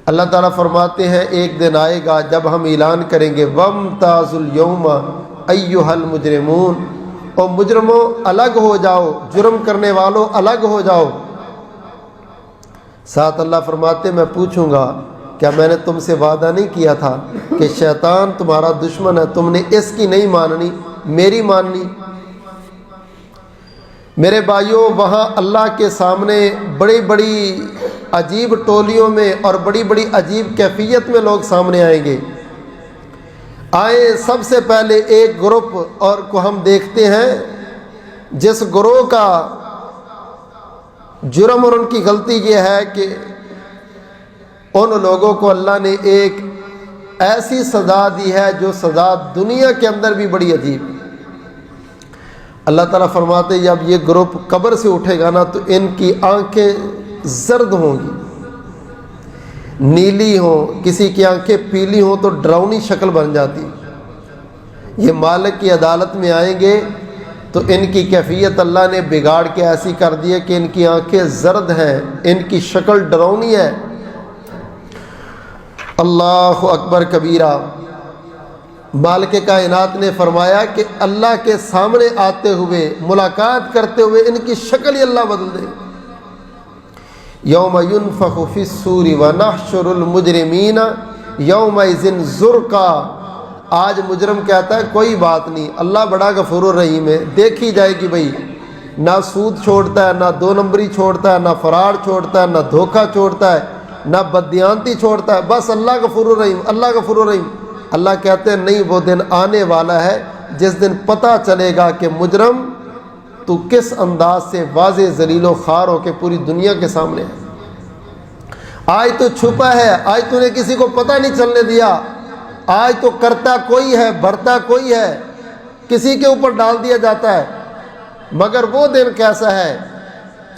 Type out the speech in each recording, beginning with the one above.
اللہ تعالیٰ فرماتے ہیں ایک دن آئے گا جب ہم اعلان کریں گے وَامْتَازُوا الْيَوْمَ أَيُّهَا الْمُجْرِمُونَ، اور مجرموں الگ ہو جاؤ، جرم کرنے والوں الگ ہو جاؤ۔ ساتھ اللہ فرماتے میں پوچھوں گا کیا میں نے تم سے وعدہ نہیں کیا تھا کہ شیطان تمہارا دشمن ہے، تم نے اس کی نہیں ماننی، میری ماننی؟ میرے بھائیوں، وہاں اللہ کے سامنے بڑی بڑی عجیب ٹولیوں میں اور بڑی بڑی عجیب کیفیت میں لوگ سامنے آئیں گے۔ آئیں سب سے پہلے ایک گروپ اور کو ہم دیکھتے ہیں جس گروہ کا جرم اور ان کی غلطی یہ ہے کہ ان لوگوں کو اللہ نے ایک ایسی سزا دی ہے جو سزا دنیا کے اندر بھی بڑی عجیب۔ اللہ تعالیٰ فرماتے ہیں جب یہ گروپ قبر سے اٹھے گا نا تو ان کی آنکھیں زرد ہوں گی، نیلی ہوں، کسی کی آنکھیں پیلی ہوں تو ڈراؤنی شکل بن جاتی۔ یہ مالک کی عدالت میں آئیں گے تو ان کی کیفیت اللہ نے بگاڑ کے ایسی کر دی ہے کہ ان کی آنکھیں زرد ہیں، ان کی شکل ڈراؤنی ہے۔ اللہ اکبر کبیرہ۔ مالک کائنات نے فرمایا کہ اللہ کے سامنے آتے ہوئے، ملاقات کرتے ہوئے ان کی شکل ہی اللہ بدل دے۔ یوم ینفخ فی الصور ونحشر المجرمین یومئذ زرقا۔ آج مجرم کہتا ہے کوئی بات نہیں، اللہ بڑا غفور الرحیم ہے، دیکھی جائے گی بھائی، نہ سود چھوڑتا ہے، نہ دو نمبری چھوڑتا ہے، نہ فرار چھوڑتا ہے، نہ دھوکہ چھوڑتا ہے، نہ بددیانتی چھوڑتا ہے، بس اللہ غفور الرحیم، اللہ غفور الرحیم۔ اللہ کہتے ہیں نہیں، وہ دن آنے والا ہے جس دن پتہ چلے گا کہ مجرم تو کس انداز سے واضح ذلیل و خوار ہو کے پوری دنیا کے سامنے ہے۔ آج تو چھپا ہے، آج تو نے کسی کو پتہ نہیں چلنے دیا، آج تو کرتا کوئی ہے، بھرتا کوئی ہے، کسی کے اوپر ڈال دیا جاتا ہے۔ مگر وہ دن کیسا ہے؟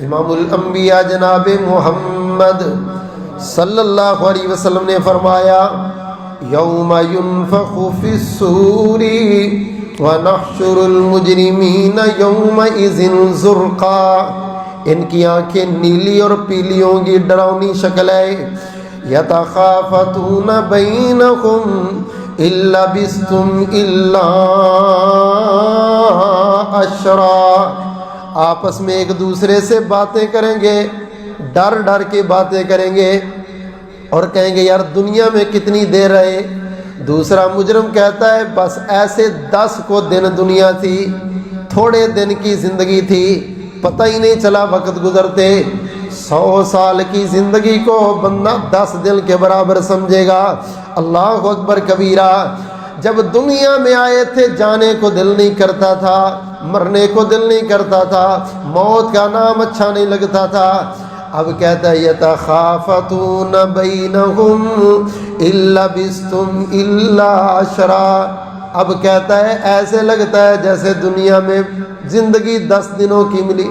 امام الانبیاء جناب محمد صلی اللہ علیہ وسلم نے فرمایا یوم ینفخ فی الصور ونحشر المجرمین یومئذ زرقا۔ ان کی آنکھیں نیلی اور پیلی ہوں گی، ڈراؤنی شکل ہے۔ یتخافتون بینہم ان لبثتم الا عشرا۔ آپس میں ایک دوسرے سے باتیں کریں گے، ڈر ڈر کے باتیں کریں گے اور کہیں گے یار دنیا میں کتنی دیر رہے۔ دوسرا مجرم کہتا ہے بس ایسے 10 کو دن دنیا تھی، تھوڑے دن کی زندگی تھی، پتہ ہی نہیں چلا وقت گزرتے۔ 100 سال کی زندگی کو بندہ 10 دن کے برابر سمجھے گا۔ اللہ اکبر کبیرہ۔ جب دنیا میں آئے تھے جانے کو دل نہیں کرتا تھا، مرنے کو دل نہیں کرتا تھا، موت کا نام اچھا نہیں لگتا تھا۔ اب کہتا ہے یتخافتون بینہم ان لبثتم الا عشرا۔ اب کہتا ہے ایسے لگتا ہے جیسے دنیا میں زندگی 10 دنوں کی ملی،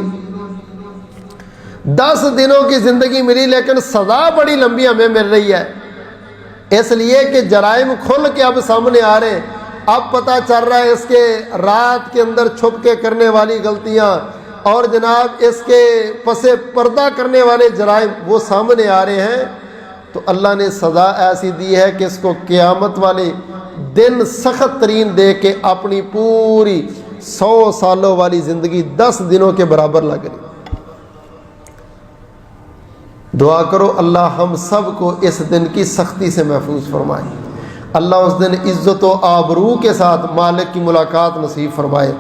10 دنوں کی زندگی ملی، لیکن سزا بڑی لمبی ہمیں مل رہی ہے، اس لیے کہ جرائم کھل کے اب سامنے آ رہے ہیں۔ اب پتہ چل رہا ہے اس کے رات کے اندر چھپ کے کرنے والی غلطیاں اور جناب اس کے پس پردہ کرنے والے جرائم وہ سامنے آ رہے ہیں۔ تو اللہ نے سزا ایسی دی ہے کہ اس کو قیامت والے دن سخت ترین دے کے اپنی پوری 100 سالوں والی زندگی 10 دنوں کے برابر لگ رہی۔ دعا کرو اللہ ہم سب کو اس دن کی سختی سے محفوظ فرمائے، اللہ اس دن عزت و آبرو کے ساتھ مالک کی ملاقات نصیب فرمائے۔